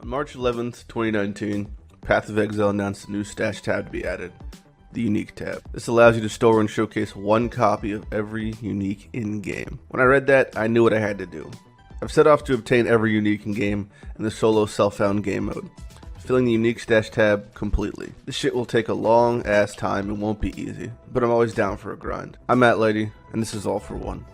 On March 11th, 2019, Path of Exile announced a new stash tab to be added, the Unique tab. This allows you to store and showcase one copy of every unique in-game. When I read that, I knew what I had to do. I've set off to obtain every unique in-game in the solo self-found game mode, filling the Unique stash tab completely. This shit will take a long ass time and won't be easy, but I'm always down for a grind. I'm Lighty, and this is All for One.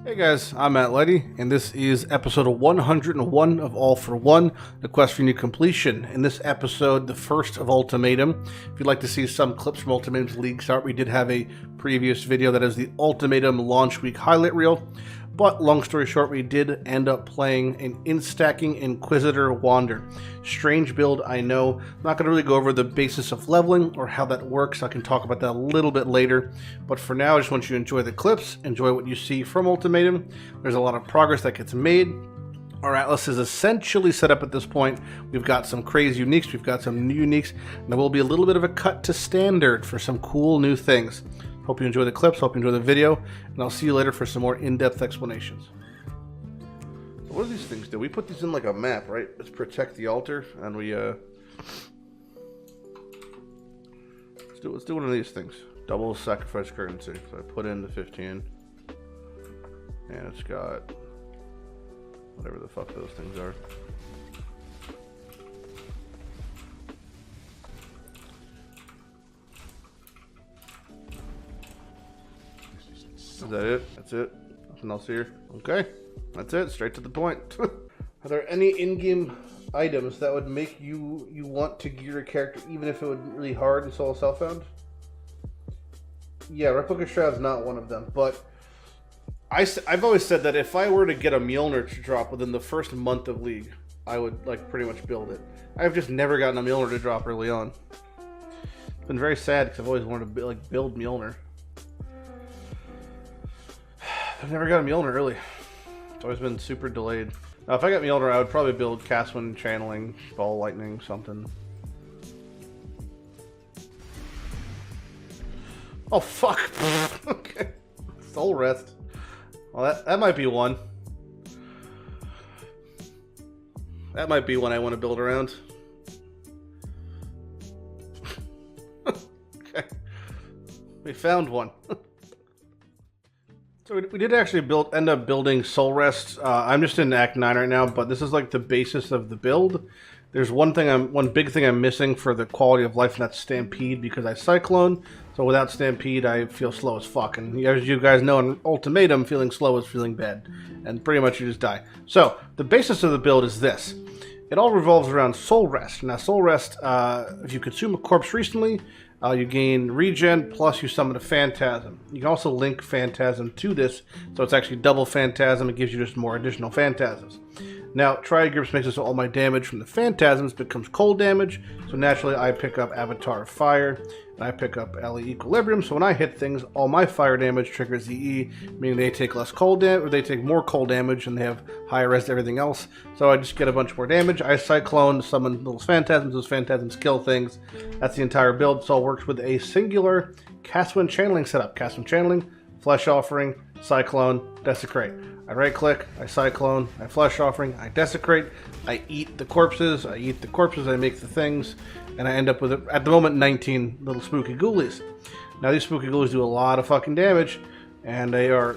Hey guys, I'm Lighty, and this is episode 101 of All for One, the quest for unique completion. In this episode, the first of Ultimatum. If you'd like to see some clips from Ultimatum's league start, we did have a previous video that is the Ultimatum launch week highlight reel. But long story short, we did end up playing an in-stacking Inquisitor Wander. Strange build, I know. I'm not going to really go over the basis of leveling or how that works. I can talk about that a little bit later. But for now, I just want you to enjoy the clips, enjoy what you see from Ultimatum. There's a lot of progress that gets made. Our Atlas is essentially set up at this point. We've got some crazy uniques, we've got some new uniques, and there will be a little bit of a cut to standard for some cool new things. Hope you enjoy the clips, hope you enjoy the video, and I'll see you later for some more in-depth explanations. So what do these things do? We put these in like a map, right? Let's protect the altar, and we, let's do one of these things. Double sacrifice currency. So I put in the 15, and it's got whatever the fuck those things are. Is that it? That's it? Nothing else here? Okay. That's it. Straight to the point. Are there any in-game items that would make you want to gear a character even if it would be really hard in solo self-found? Yeah, Replica Shroud's not one of them, but I've always said that if I were to get a Mjolnir to drop within the first month of League, I would like pretty much build it. I've just never gotten a Mjolnir to drop early on. It's been very sad because I've always wanted to build Mjolnir. I've never got a Mjolnir early. It's always been super delayed. Now, if I got Mjolnir, I would probably build Caswin, Channeling, Ball Lightning, something. Oh, fuck. Okay. Soul Rest. Well, that might be one. That might be one I want to build around. Okay. We found one. So we did actually end up building Soul Rest. I'm just in Act 9 right now, but this is like the basis of the build. There's one big thing I'm missing for the quality of life, and that's Stampede, because I Cyclone. So without Stampede, I feel slow as fuck. And as you guys know, in Ultimatum, feeling slow is feeling bad. And pretty much you just die. So the basis of the build is this. It all revolves around Soul Rest. Now Soul Rest, if you consume a corpse recently, you gain regen, plus you summon a phantasm. You can also link phantasm to this, so it's actually double phantasm. It gives you just more additional phantasms. Now, Triad Grips makes it so all my damage from the phantasms becomes cold damage, so naturally I pick up Avatar of Fire, and I pick up LE Equilibrium, so when I hit things, all my fire damage triggers EE, meaning they take less cold damage, or they take more cold damage, and they have higher res to everything else, so I just get a bunch more damage. I Cyclone, summon those phantasms kill things. That's the entire build, so it works with a singular Caswin Channeling setup. Caswin Channeling, Flesh Offering, Cyclone, Desecrate. I right-click, I Cyclone, I Flesh Offering, I Desecrate, I eat the corpses, I make the things, and I end up with, at the moment, 19 little spooky ghoulies. Now, these spooky ghoulies do a lot of fucking damage, and they are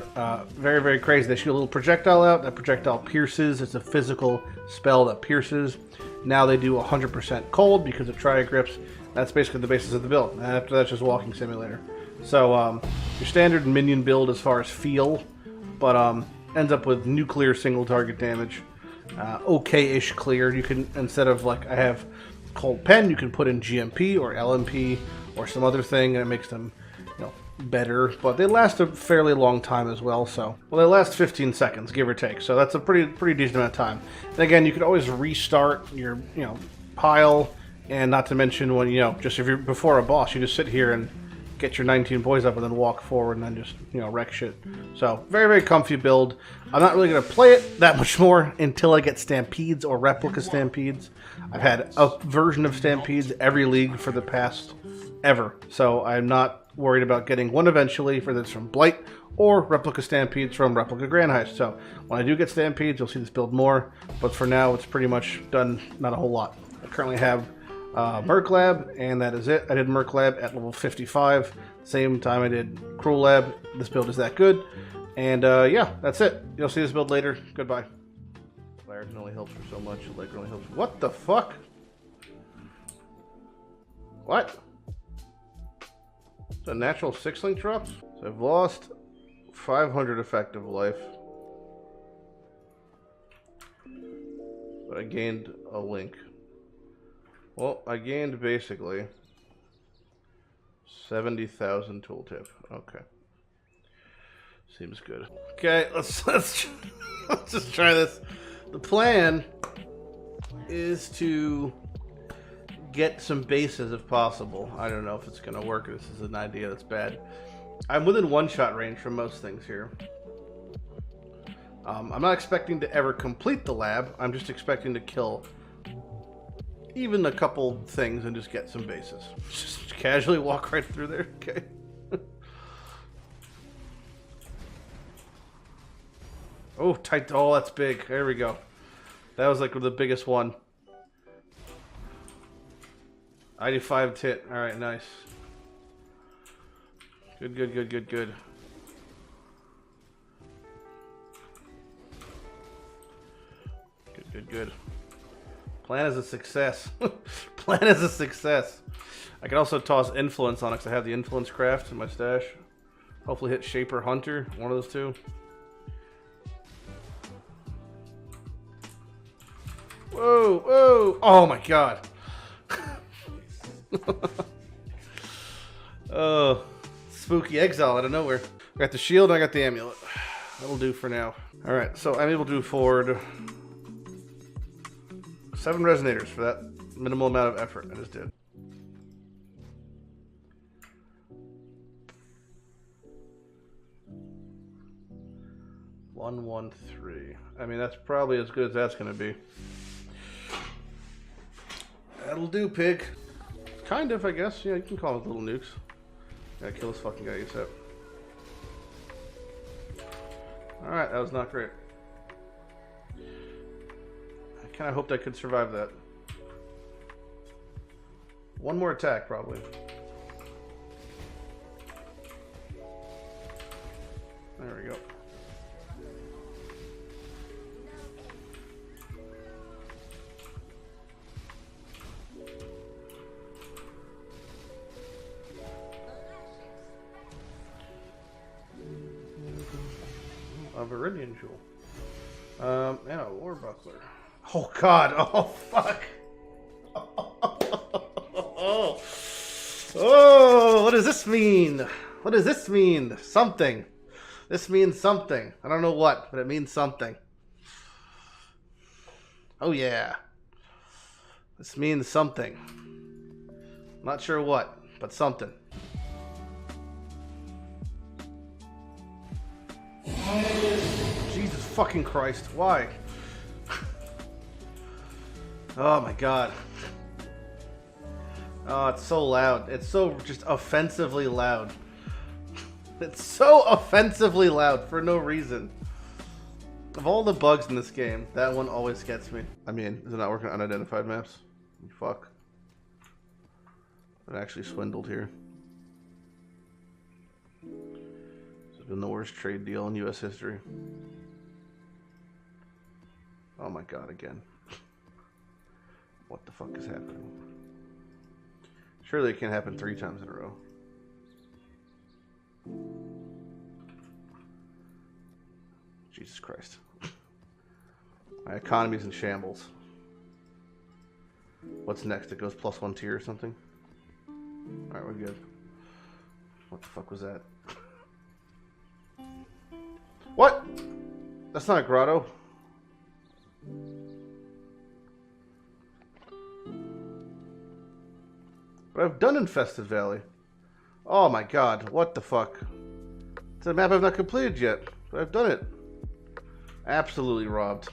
very, very crazy. They shoot a little projectile out, that projectile pierces. It's a physical spell that pierces. Now they do 100% cold because of Triad Grips. That's basically the basis of the build, and after that's just Walking Simulator. So, your standard minion build as far as feel, but ends up with nuclear single target damage. Okay-ish clear. You can, instead of like I have Cold Pen, you can put in GMP or LMP or some other thing, and it makes them, better. But they last a fairly long time as well. So, well, they last 15 seconds, give or take. So that's a pretty decent amount of time. And again, you can always restart your, pile, and not to mention when just if you're before a boss, you just sit here and get your 19 boys up and then walk forward and then just, wreck shit. So, very, very comfy build. I'm not really going to play it that much more until I get Stampedes or Replica Stampedes. I've had a version of Stampedes every league for the past ever. So, I'm not worried about getting one eventually, for this from Blight or Replica Stampedes from Replica Grand Heist. So when I do get Stampedes, you'll see this build more. But for now, it's pretty much done, not a whole lot. I currently have Merc Lab, and that is it. I did Merc Lab at level 55, same time I did Cruel Lab. This build is that good. And yeah, that's it. You'll see this build later. Goodbye. Clarity only helps for so much. Like only helps. What the fuck? What? It's a natural 6-link drop? So I've lost 500 effective life. But I gained a link. Well, I gained basically 70,000 tooltip. Okay. Seems good. Okay, let's let's just try this. The plan is to get some bases if possible. I don't know if it's gonna work. This is an idea that's bad. I'm within one-shot range for most things here. I'm not expecting to ever complete the lab. I'm just expecting to kill even a couple things and just get some bases. Just casually walk right through there. Okay. Oh, tight. Oh, that's big. There we go. That was like the biggest one. 95 tit. All right, nice. Good, good, good, good, good. Good, good, good. Plan is a success. Plan is a success. I can also toss influence on it because I have the influence craft in my stash. Hopefully hit Shaper Hunter, one of those two. Whoa, whoa! Oh my god. Oh, spooky Exile out of nowhere. I got the shield and I got the amulet. That'll do for now. Alright, so I'm able to afford 7 resonators for that minimal amount of effort I just did. One, 1, 3. I mean, that's probably as good as that's gonna be. That'll do, pig. Kind of, I guess. Yeah, you can call it little nukes. Gotta kill this fucking guy ASAP. Alright, that was not great. I kinda hoped I could survive that. One more attack, probably. There we go. A Viridian Jewel. And a War Buckler. Oh god, oh fuck. Oh, what does this mean? What does this mean? Something. This means something. I don't know what, but it means something. Oh yeah. This means something. Not sure what, but something. Jesus fucking Christ, why? Oh my god. Oh, it's so loud. It's so just offensively loud. It's so offensively loud for no reason. Of all the bugs in this game, that one always gets me. I mean, is it not working on unidentified maps? Fuck. I actually swindled here. This has been the worst trade deal in US history. Oh my god, again. What the fuck is happening? Surely it can't happen 3 times in a row. Jesus Christ. My economy's in shambles. What's next? It goes +1 tier or something? Alright, we're good. What the fuck was that? What? That's not a grotto. But I've done Infested Valley. Oh my god, what the fuck? It's a map I've not completed yet, but I've done it. Absolutely robbed.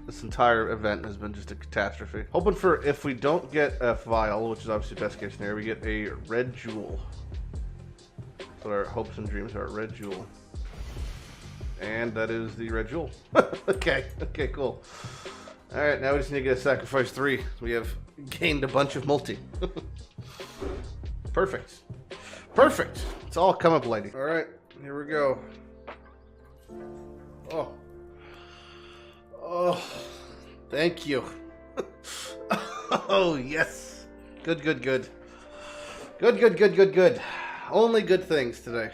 This entire event has been just a catastrophe. Hoping for, if we don't get a vial, which is obviously best case scenario, we get a red jewel. So our hopes and dreams are a red jewel. And that is the red jewel. Okay, cool. Alright, now we just need to get a sacrifice 3. We have gained a bunch of multi. Perfect. Perfect! It's all come up, Lighty. Alright, here we go. Oh. Oh. Thank you. Oh, yes. Good. Good. Only good things today.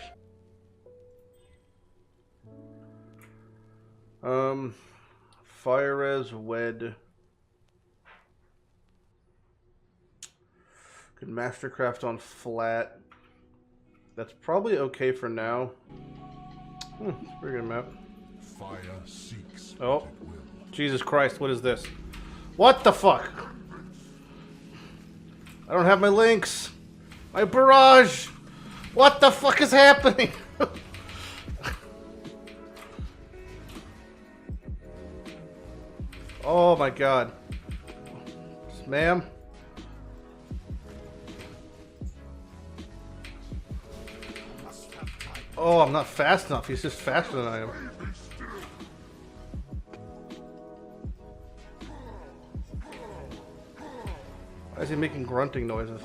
Fire res wed. Good mastercraft on flat. That's probably okay for now. It's a pretty good map. Fire seeks. Oh, Jesus Christ! What is this? What the fuck? I don't have my links. My barrage. What the fuck is happening? Oh my god. Ma'am. Oh, I'm not fast enough. He's just faster than I am. Why is he making grunting noises?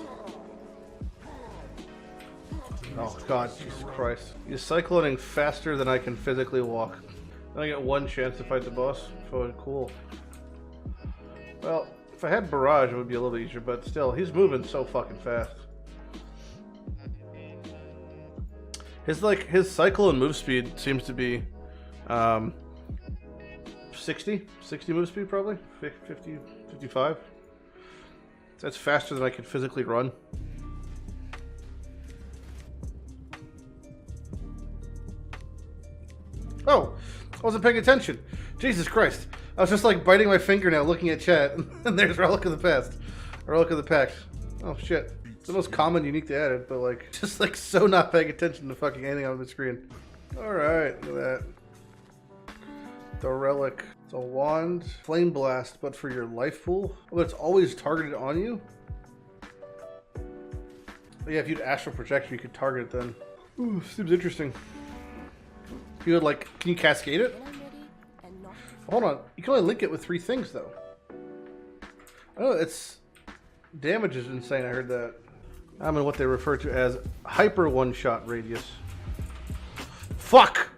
Oh god, Jesus Christ. He's cycloning faster than I can physically walk. Then I get one chance to fight the boss. Oh, cool. Well, if I had barrage, it would be a little bit easier, but still, he's moving so fucking fast. His cycle and move speed seems to be 60 move speed probably, 50, 55. That's faster than I can physically run. Oh, I wasn't paying attention. Jesus Christ. I was just like biting my fingernail looking at chat, and there's Relic of the Past. Relic of the Pact. Oh shit. It's the most common unique to add it, but like, just like so not paying attention to fucking anything on the screen. Alright, look at that. The Relic. It's a wand. Flame Blast, but for your life pool. But it's always targeted on you? But yeah, if you'd Astral Projection, you could target it then. Ooh, seems interesting. You would like, can you cascade it? Hold on, you can only link it with 3 things though. I know it's damage is insane. I heard that. I'm in what they refer to as hyper one-shot radius. Fuck.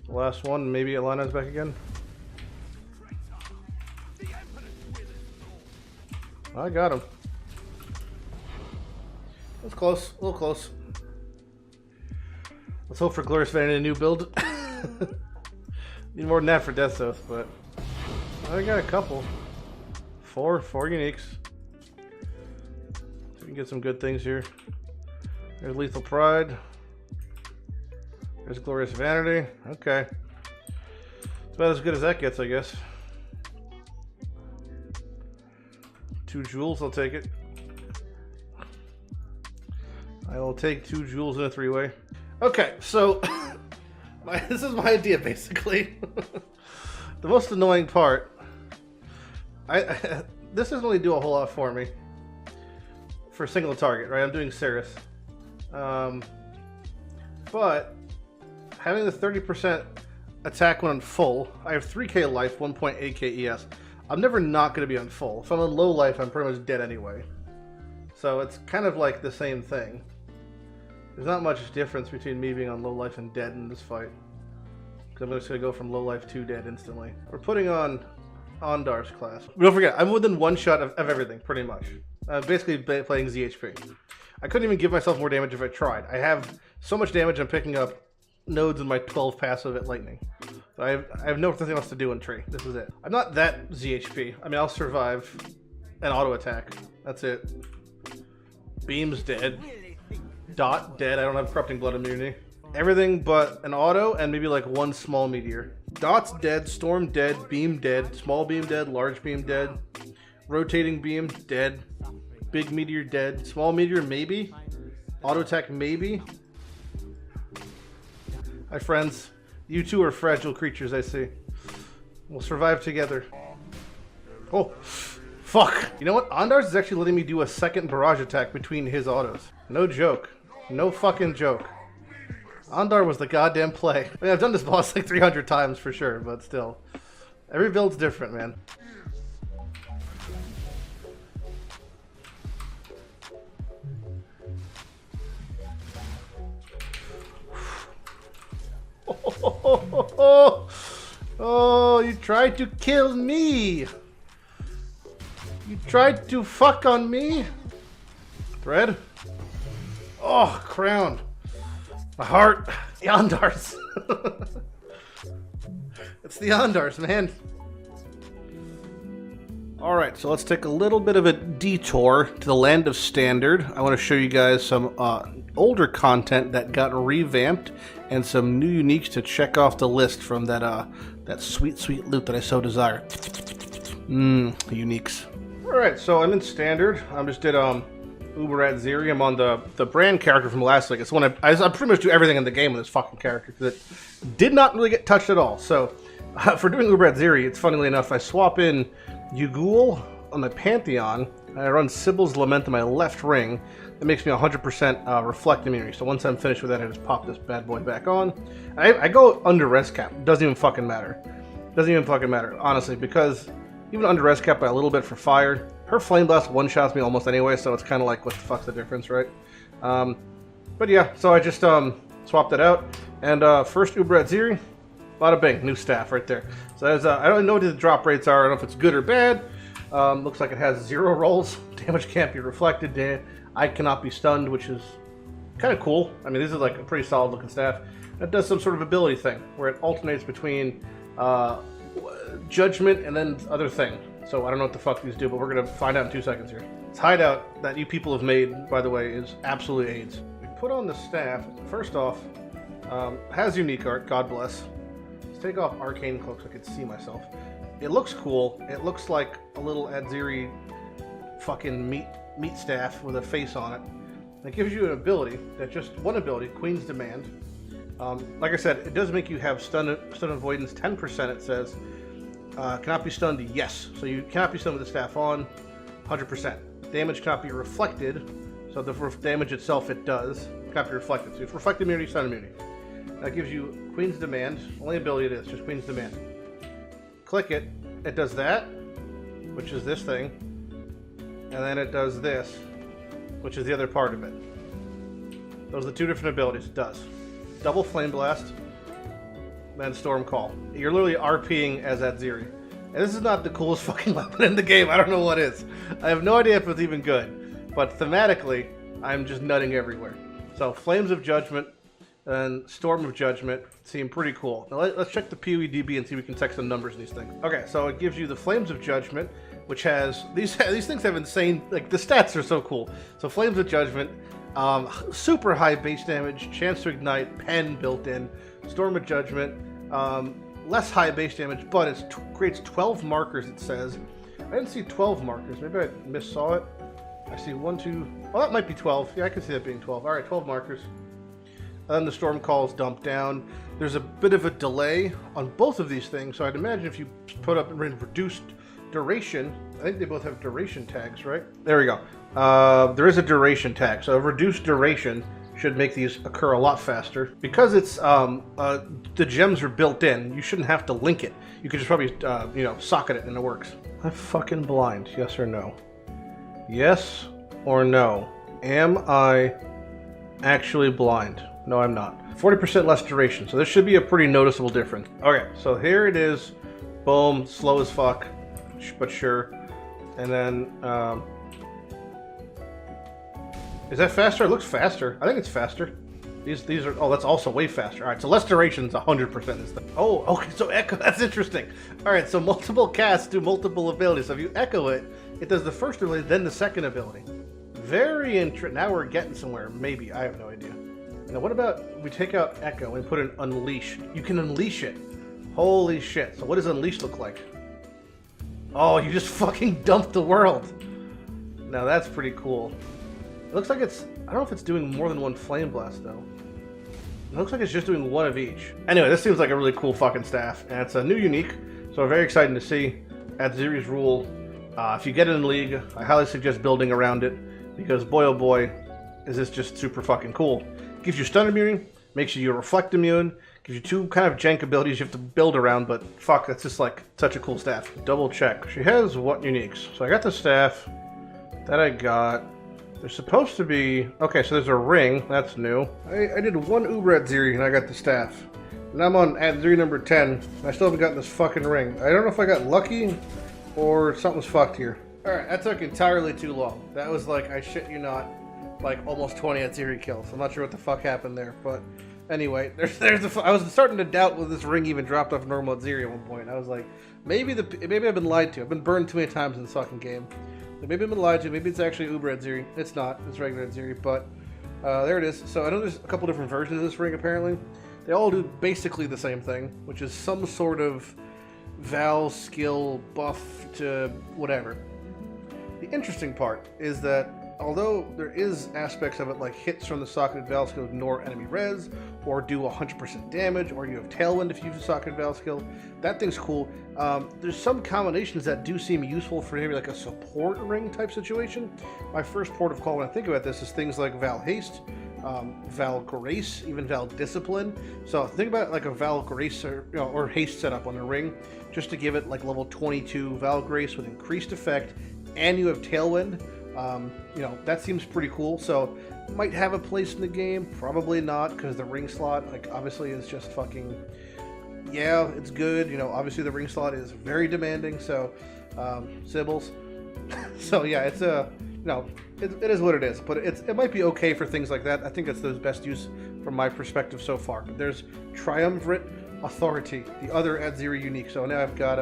Last one, maybe Alana's back again. I got him. That's close, a little close. Let's hope for Glorious Vanity, a new build. Need more than that for Death Oath, but I got a couple. Four uniques. So we can get some good things here. There's Lethal Pride. There's Glorious Vanity. Okay. It's about as good as that gets, I guess. 2 jewels, I'll take it. I will take 2 jewels in a 3-way. Okay, so this is my idea basically. The most annoying part, this doesn't really do a whole lot for me for a single target, right? I'm doing Ceres, but having the 30% attack when on full, I have 3k life, 1.8k ES. I'm never not going to be on full. If I'm on low life, I'm pretty much dead anyway. So it's kind of like the same thing. There's not much difference between me being on low life and dead in this fight. Because I'm just going to go from low life to dead instantly. We're putting on Ondar's class. But don't forget, I'm within 1 shot of everything, pretty much. I'm basically playing ZHP. I couldn't even give myself more damage if I tried. I have so much damage I'm picking up nodes in my 12 passive at lightning. So I have nothing else to do in tree. This is it. I'm not that ZHP. I mean, I'll survive an auto attack. That's it. Beam's dead. Dot dead. I don't have corrupting blood immunity. Everything but an auto and maybe like 1 small meteor. Dot's dead. Storm dead. Beam dead. Small beam dead. Large beam dead. Rotating beam dead. Big meteor dead. Small meteor maybe. Auto attack maybe. Hi friends. You two are fragile creatures, I see. We'll survive together. Oh, Fuck. You know what? Ondar's is actually letting me do a second barrage attack between his autos. No joke. No fucking joke. Ondar was the goddamn play. I mean, I've done this boss like 300 times for sure, but still. Every build's different, man. Oh, you tried to kill me. You tried to fuck on me. Thread. Oh, crown. My heart. The Ondars. It's the Ondars, man. Alright, so let's take a little bit of a detour to the land of standard. I want to show you guys some older content that got revamped and some new uniques to check off the list from that that sweet, sweet loot that I so desire. Uniques. Alright, so I'm in standard. I just did Uber at Zeri. I'm on the brand character from last week. It's one I pretty much do everything in the game with this fucking character because it did not really get touched at all. So for doing Uber at Zeri, it's funnily enough, I swap in Ugul on my Pantheon, and I run Sibyl's Lament on my left ring. That makes me 100% reflect immunity. So once I'm finished with that, I just pop this bad boy back on. I go under res cap. Doesn't even fucking matter. Doesn't even fucking matter, honestly, because even under res cap by a little bit for fire, her Flame Blast one-shots me almost anyway, so it's kind of like, what the fuck's the difference, right? But yeah, so I just swapped that out. And first Uber at Zeri, bada bing, new staff right there. So there's, I don't know what the drop rates are. I don't know if it's good or bad. Looks like it has 0 rolls. Damage can't be reflected. I cannot be stunned, which is kind of cool. I mean, this is like a pretty solid looking staff. It does some sort of ability thing where it alternates between judgment and then other thing. So I don't know what the fuck these do, but we're gonna find out in 2 seconds here. This hideout that you people have made, by the way, is absolutely AIDS. We put on the staff. First off, has unique art. God bless. Take off arcane cloak so I could see myself. It looks cool. It looks like a little Adziri fucking meat staff with a face on it. And it gives you an ability that just one ability, Queen's Demand. Like I said, it does make you have stun avoidance 10%. It says cannot be stunned. Yes, so you cannot be stunned with the staff on 100%. Damage cannot be reflected. So the damage itself it does cannot be reflected. So if reflected immunity, stun immunity. That gives you Queen's Demand. Only ability it is, just Queen's Demand. Click it, it does that, which is this thing, and then it does this, which is the other part of it. Those are the 2 different abilities it does. Double Flame Blast, then Storm Call. You're literally RPing as Adziri. And this is not the coolest fucking weapon in the game, I don't know what is. I have no idea if it's even good, but thematically, I'm just nutting everywhere. So, Flames of Judgment, and Storm of Judgment seem pretty cool. Now let's check the PoEDB and see if we can check some numbers in these things. Okay, so it gives you the Flames of Judgment, which has these things have insane, like the stats are so cool. So Flames of Judgment, super high base damage, chance to ignite, pen built in. Storm of Judgment, less high base damage, but it creates 12 markers. It says. I didn't see 12 markers. Maybe I missaw it. I see 1, 2. Well, that might be 12. Yeah, I can see that being 12. All right, 12 markers. And the Storm Call is dumped down. There's a bit of a delay on both of these things, so I'd imagine if you put up in reduced duration, I think they both have duration tags, right? There we go. There is a duration tag, so a reduced duration should make these occur a lot faster. Because it's the gems are built in, you shouldn't have to link it. You could just probably socket it and it works. I'm fucking blind, yes or no? Yes or no? Am I actually blind? No, I'm not. 40% less duration, so this should be a pretty noticeable difference. Okay, so here it is. Boom, slow as fuck, but sure. And then, is that faster? It looks faster. I think it's faster. These are, oh, that's also way faster. All right, so less duration's 100% is the, oh, okay, so echo, that's interesting. All right, so multiple casts do multiple abilities. So if you echo it, it does the first ability, then the second ability. Very interesting. Now we're getting somewhere, maybe, I have no idea. Now what about we take out Echo and put an Unleash? You can unleash it. Holy shit. So what does Unleash look like? Oh, you just fucking dumped the world. Now that's pretty cool. It looks like it's, I don't know if it's doing more than 1 Flame Blast though. It looks like it's just doing 1 of each. Anyway, this seems like a really cool fucking staff. And it's a new unique, so very exciting to see. Adziri's Rule If you get in League, I highly suggest building around it, because boy oh boy, is this just super fucking cool. Gives you stun immune, makes you reflect immune, gives you two kind of jank abilities you have to build around, but fuck, that's just like such a cool staff. Double check. She has what uniques? So I got the staff, that I got. There's supposed to be... Okay, so there's a ring, that's new. I did one Uber at Ziri and I got the staff. And I'm on at Ziri number 10, and I still haven't gotten this fucking ring. I don't know if I got lucky or something's fucked here. Alright, that took entirely too long. That was like, I shit you not, like almost 20 at Ziri kills. I'm not sure what the fuck happened there, but anyway, I was starting to doubt whether this ring even dropped off normal at Ziri at one point. I was like, maybe I've been lied to. I've been burned too many times in this fucking game. Maybe I've been lied to. Maybe it's actually Uber at Ziri. It's not. It's regular at Ziri, but there it is. So I know there's a couple different versions of this ring, apparently. They all do basically the same thing, which is some sort of Val skill buff to whatever. The interesting part is that although there is aspects of it like hits from the socketed Val skill ignore enemy res, or do 100% damage, or you have Tailwind if you use a socketed Val skill, that thing's cool. There's some combinations that do seem useful for maybe like a support ring type situation. My first port of call when I think about this is things like Val Haste, Val Grace, even Val Discipline. So think about it like a Val Grace or Haste setup on a ring, just to give it like level 22 Val Grace with increased effect, and you have Tailwind. That seems pretty cool. So might have a place in the game, probably not, because the ring slot, like, obviously is just fucking, yeah, it's good. Obviously the ring slot is very demanding. So Sybils. So yeah, it's it is what it is, but it might be okay for things like that. I think that's the best use from my perspective so far. But there's Triumvirate Authority, the other at Ziri unique. So now I've got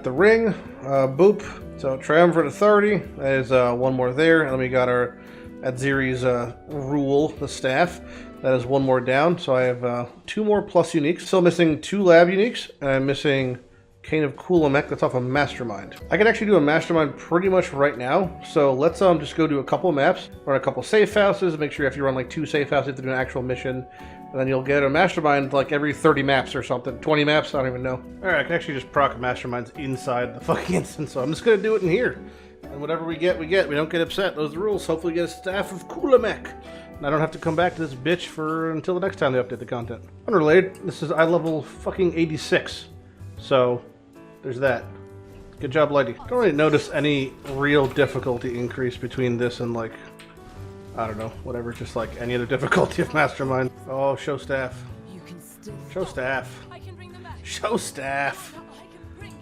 the ring, boop. So Triumvirate Authority, that is one more there. And then we got our at Ziri's rule, the staff. That is one more down. So I have 2 more plus uniques. Still missing 2 lab uniques, and I'm missing Cane of Kulamek. That's off a Mastermind. I can actually do a Mastermind pretty much right now. So let's just go do a couple maps, run a couple safe houses. Make sure if you run like 2 safe houses, you have to do an actual mission. And then you'll get a Mastermind like every 30 maps or something. 20 maps, I don't even know. Alright, I can actually just proc Masterminds inside the fucking instance, so I'm just gonna do it in here. And whatever we get, we get. We don't get upset. Those are the rules. Hopefully we get a Staff of Kulamek. And I don't have to come back to this bitch until the next time they update the content. Unrelated, this is eye level fucking 86. So, there's that. Good job, Lighty. Don't really notice any real difficulty increase between this and like, I don't know, whatever, just like any other difficulty of Mastermind. Oh, show staff. Show staff. Show staff.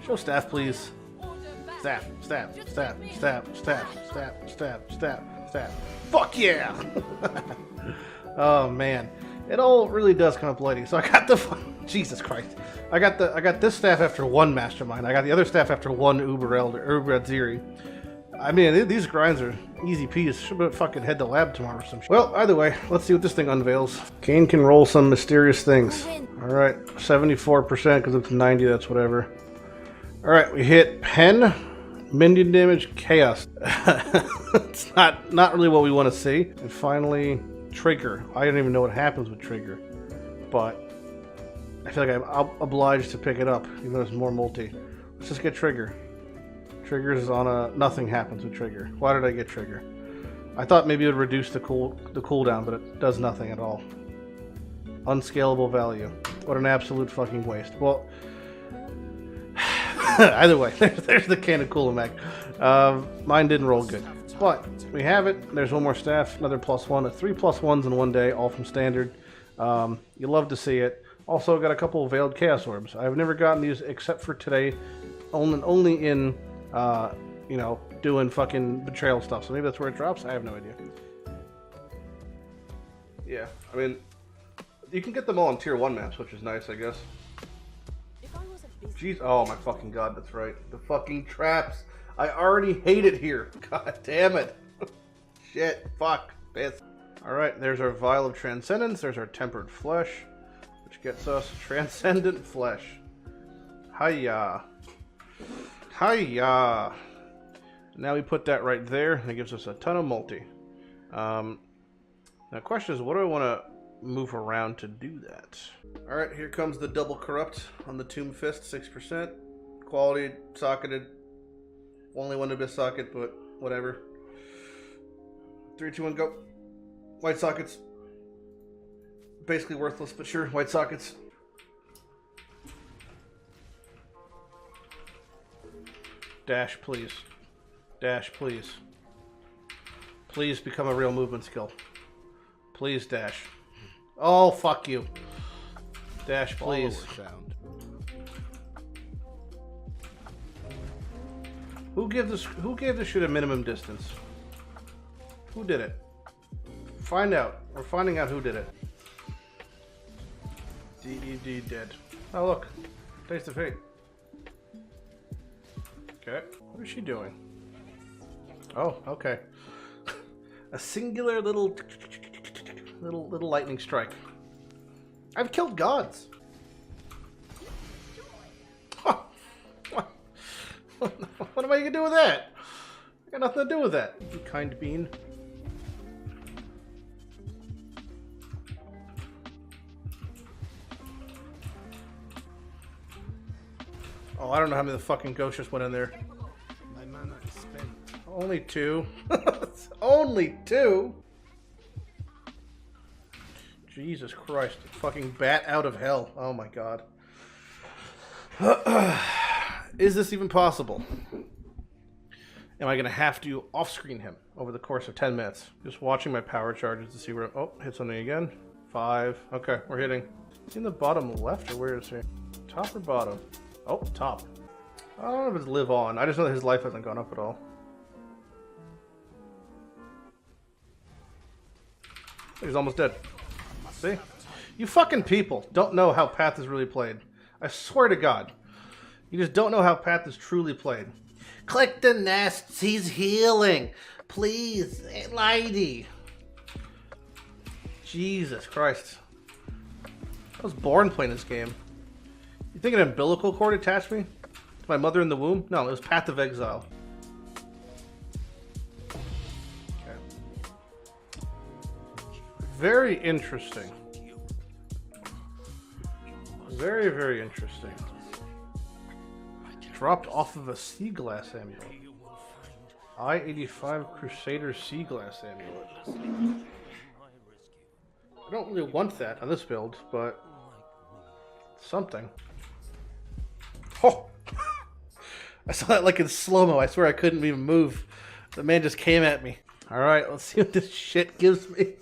Show staff, please. Staff, staff, staff, staff, staff, staff, staff, staff, staff. Fuck yeah! Oh man, it all really does come up Lighty. So I got the Jesus Christ. I got this staff after 1 Mastermind. I got the other staff after 1 Uber at Ziri. I mean, these grinds are easy peas. Should fucking head to lab tomorrow or some shit. Well, either way, let's see what this thing unveils. Kane can roll some mysterious things. Alright, 74% because it's 90, that's whatever. Alright, we hit Pen, minion damage, Chaos. It's not really what we want to see. And finally, Trigger. I don't even know what happens with Trigger. But I feel like I'm obliged to pick it up, even though there's more multi. Let's just get Trigger. Trigger's on a... Nothing happens with Trigger. Why did I get Trigger? I thought maybe it would reduce the cooldown, but it does nothing at all. Unscalable value. What an absolute fucking waste. Well, either way, there's the Cane of Kulamek. Mine didn't roll good. But we have it. There's 1 more staff, another +1. 3 +1s in one day, all from standard. You love to see it. Also got a couple of Veiled Chaos Orbs. I've never gotten these except for today. Only in... doing fucking Betrayal stuff. So maybe that's where it drops. I have no idea. Yeah, I mean, you can get them all on tier 1 maps, which is nice, I guess. Jeez, oh my fucking god, that's right. The fucking traps. I already hate it here. God damn it. Shit, fuck, piss. Alright, there's our Vial of Transcendence. There's our Tempered Flesh, which gets us Transcendent Flesh. Hiya. Hiya. Now we put that right there, and it gives us a ton of multi. Now the question is, what do I want to move around to do that? Alright, here comes the double corrupt on the Tomb Fist, 6%. Quality, socketed, Only one to miss socket, but whatever. 3, 2, 1, go. White sockets. Basically worthless, but sure, white sockets. Dash, please. Dash, please. Please become a real movement skill. Please dash. Oh, fuck you. Dash, please. Who gave this shit a minimum distance? Who did it? Find out. We're finding out who did it. DED dead. Oh look. Taste of fate. Okay. What is she doing? Oh, okay. A singular little lightning strike. I've killed gods. What am I gonna do with that? I got nothing to do with that. You kind bean. Oh, I don't know how many the fucking ghosts just went in there. My mana is spent. Only 2. Only 2? Jesus Christ. Fucking bat out of hell. Oh my god. Is this even possible? Am I going to have to off-screen him over the course of 10 minutes? Just watching my power charges to see where... Oh, hit something again. 5. Okay, we're hitting. Is he in the bottom left or where is he? Top or bottom? Oh, top. I don't know if it's live on. I just know that his life hasn't gone up at all. He's almost dead. See? You fucking people don't know how Path is really played. I swear to God. You just don't know how Path is truly played. Click the nests. He's healing. Please, Lighty. Jesus Christ. I was born playing this game. You think an umbilical cord attached me to my mother in the womb? No, it was Path of Exile. Okay. Very interesting. Very, very interesting. Dropped off of a sea glass amulet. I-85 Crusader sea glass amulet. I don't really want that on this build, but something. Oh! I saw that like in slow-mo. I swear I couldn't even move. The man just came at me. Alright, let's see what this shit gives me.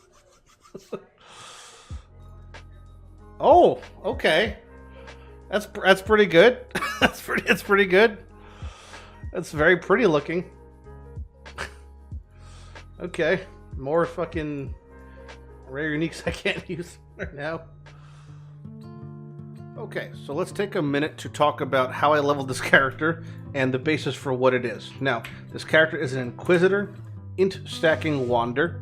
Oh, okay. That's pretty good. That's pretty good. That's very pretty looking. Okay, more fucking rare uniques I can't use right now. Okay, so let's take a minute to talk about how I leveled this character and the basis for what it is. Now, this character is an Inquisitor, int stacking Wander.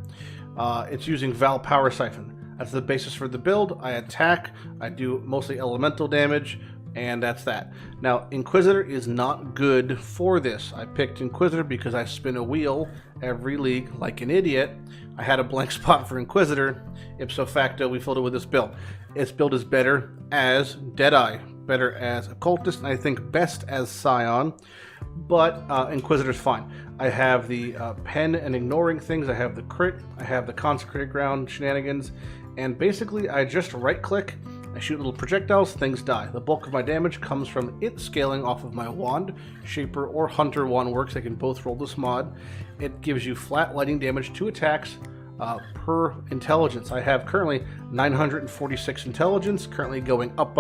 It's using Val Power Siphon. That's the basis for the build. I attack, I do mostly elemental damage, and that's that. Now, Inquisitor is not good for this. I picked Inquisitor because I spin a wheel every league like an idiot. I had a blank spot for Inquisitor. Ipso facto, we filled it with this build. Its build is better as Deadeye, better as Occultist, and I think best as Scion. But Inquisitor's fine. I have the pen and ignoring things. I have the crit. I have the consecrated ground shenanigans. And basically, I just right-click. I shoot little projectiles, things die. The bulk of my damage comes from it scaling off of my wand. Shaper or Hunter wand works. I can both roll this mod. It gives you flat lightning damage to attacks per intelligence. I have currently 946 intelligence, currently going up,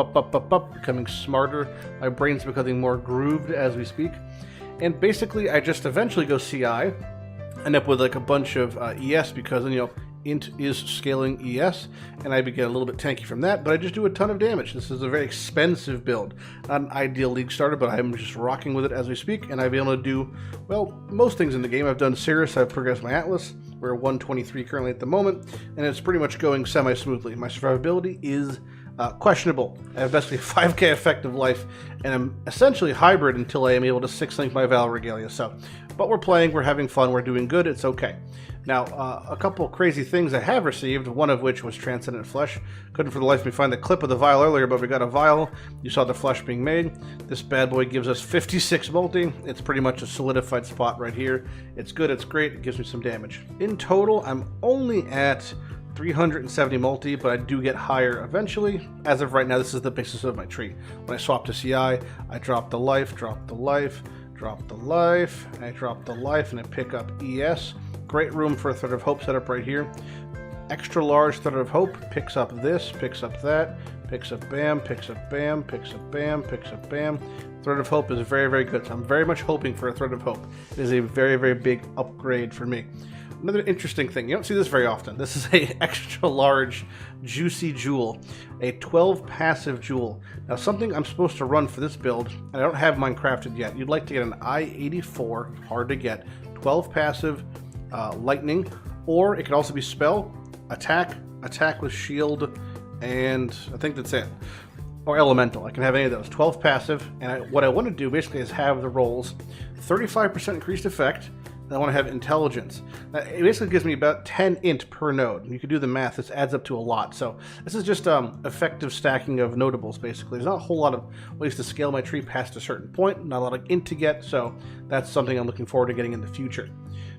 becoming smarter. My brain's becoming more grooved as we speak. And basically, I just eventually go CI, end up with like a bunch of ES because, you know, int is scaling ES, and I get a little bit tanky from that, but I just do a ton of damage. This is a very expensive build. Not an ideal league starter, but I'm just rocking with it as we speak, and I've been able to do, well, most things in the game. I've done Cirrus, I've progressed my Atlas. We're 123 currently at the moment, and it's pretty much going semi-smoothly. My survivability is questionable. I have basically 5k effective life, and I'm essentially hybrid until I am able to 6-link my Val Regalia. So, but we're playing, we're having fun, we're doing good, it's okay. Now, a couple crazy things I have received, one of which was Transcendent Flesh. Couldn't for the life of me find the clip of the vial earlier, but we got a vial. You saw the flesh being made. This bad boy gives us 56 multi. It's pretty much a solidified spot right here. It's good, it's great, it gives me some damage. In total, I'm only at 370 multi, but I do get higher eventually. As of right now, this is the basis of my tree. When I swap to CI, I drop the life, drop the life, drop the life, and I drop the life, and I pick up ES. Great room for a Thread of Hope setup right here. Extra large Thread of Hope picks up this, picks up that, picks up bam, picks up bam, picks up bam, picks up bam. Thread of Hope is very, very good. So I'm very much hoping for a Thread of Hope. It is a very, very big upgrade for me. Another interesting thing, you don't see this very often. This is a extra large juicy jewel, a 12 passive jewel. Now something I'm supposed to run for this build, and I don't have mine crafted yet. You'd like to get an I-84, hard to get, 12 passive, lightning, or it could also be spell, attack, attack with shield, and I think that's it. Or elemental. I can have any of those. 12 passive, and what I want to do basically is have the rolls 35% increased effect. I want to have intelligence. It basically gives me about 10 int per node. You can do the math. This adds up to a lot. So this is just effective stacking of notables, basically. There's not a whole lot of ways to scale my tree past a certain point. Not a lot of int to get, so that's something I'm looking forward to getting in the future.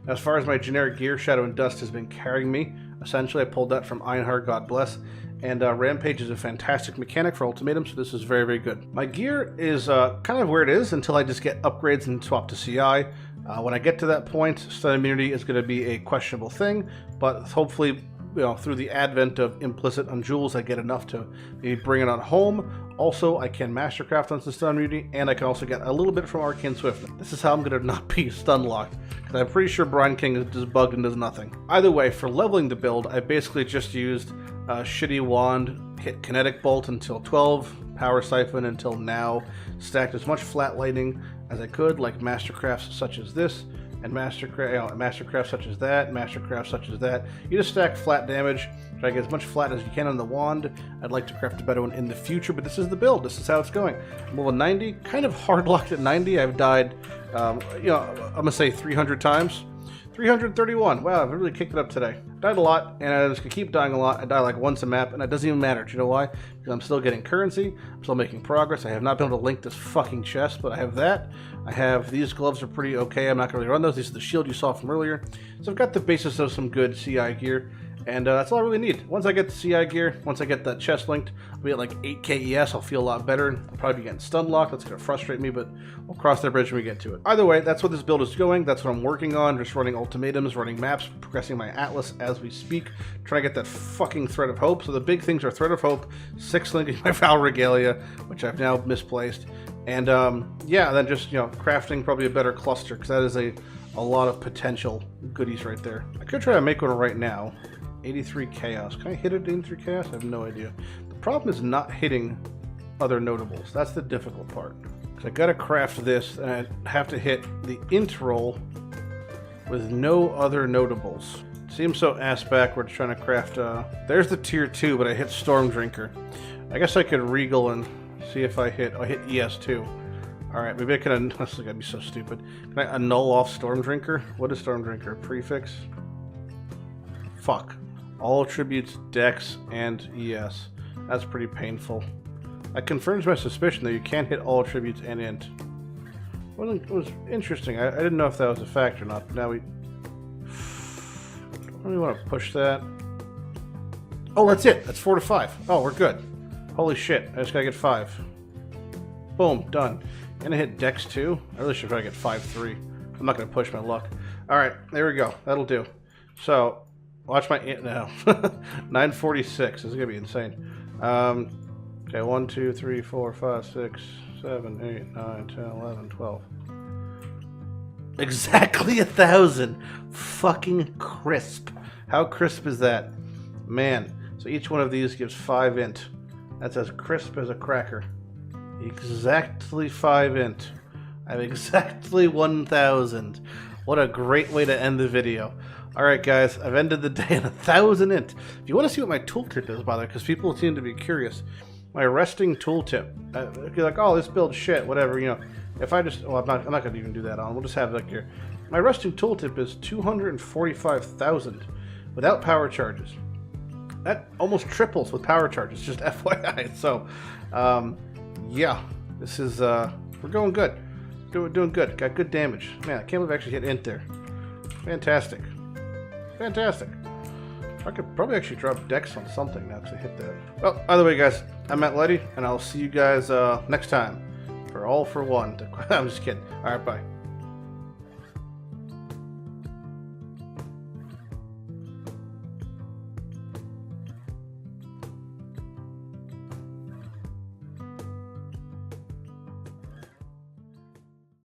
Now, as far as my generic gear, Shadow and Dust has been carrying me. Essentially, I pulled that from Ironheart, God bless. And Rampage is a fantastic mechanic for Ultimatum, so this is very, very good. My gear is kind of where it is until I just get upgrades and swap to CI. When I get to that point, stun immunity is going to be a questionable thing, but hopefully, through the advent of implicit on jewels, I get enough to maybe bring it on home. Also, I can mastercraft on some stun immunity, and I can also get a little bit from Arcane Swiftness. This is how I'm going to not be stun locked, because I'm pretty sure Brine King is just bugged and does nothing. Either way, for leveling the build, I basically just used a shitty wand, hit Kinetic Bolt until 12, Power Siphon until now, stacked as much flat lightning as I could, like mastercrafts such as this, and mastercrafts such as that, mastercrafts such as that. You just stack flat damage, try to get as much flat as you can on the wand. I'd like to craft a better one in the future, but this is the build. This is how it's going. I'm level 90, kind of hard locked at 90. I've died, I'm gonna say 300 times. 331. Wow, I've really kicked it up today. Died a lot, and I just keep dying a lot. I die like once a map, and it doesn't even matter. Do you know why? Because I'm still getting currency. I'm still making progress. I have not been able to link this fucking chest, but I have that. I have these gloves are pretty okay. I'm not going to really run those. These are the shield you saw from earlier. So I've got the basis of some good CI gear, and that's all I really need. Once I get the CI gear, once I get that chest linked, I'll be at like 8k ES. I'll feel a lot better. I'll probably be getting stun locked. That's going to frustrate me, but we'll cross that bridge when we get to it. Either way, that's what this build is going. That's what I'm working on. Just running ultimatums, running maps, progressing my Atlas as we speak. Trying to get that fucking Thread of Hope. So the big things are Thread of Hope, 6 linking my Val Regalia, which I've now misplaced. And yeah, then just, crafting probably a better cluster, because that is a lot of potential goodies right there. I could try to make one right now. 83 Chaos. Can I hit it 83 Chaos? I have no idea. The problem is not hitting other notables. That's the difficult part. Because I gotta craft this, and I have to hit the int roll with no other notables. Seems so ass backwards trying to craft, there's the tier 2, but I hit Storm Drinker. I guess I could regal and see if I hit ES2. Alright, maybe I can, this is gonna be so stupid. Can I annul off Storm Drinker? What is Storm Drinker? Prefix? Fuck. All attributes, dex, and ES. That's pretty painful. That confirms my suspicion that you can't hit all attributes and int. It was interesting. I didn't know if that was a fact or not, but now we... I don't want to push that. Oh, that's it. That's 4 to 5. Oh, we're good. Holy shit. I just gotta get 5. Boom. Done. Gonna hit dex 2. I really should try to get 5-3. I'm not gonna push my luck. Alright, there we go. That'll do. So... watch my int now. 946. This is gonna be insane. Okay, 1, 2, 3, 4, 5, 6, 7, 8, 9, 10, 11, 12. Exactly 1,000. Fucking crisp. How crisp is that? Man. So each one of these gives 5 int. That's as crisp as a cracker. Exactly 5 int. I have exactly 1,000. What a great way to end the video. Alright guys, I've ended the day at 1,000 int. If you want to see what my tooltip is, by the way, because people seem to be curious, my resting tooltip. If you're like, oh, this build's shit, whatever, If I just, well, I'm not going to even do that on. We'll just have like your My resting tooltip is 245,000 without power charges. That almost triples with power charges, just FYI. So, yeah, this is, we're going good. Doing good. Got good damage. Man, I can't believe I actually hit int there. Fantastic. Fantastic. I could probably actually drop Dex on something now to hit that. Well, either way, guys, I'm Matt Lighty, and I'll see you guys next time for All for One. I'm just kidding. All right, bye.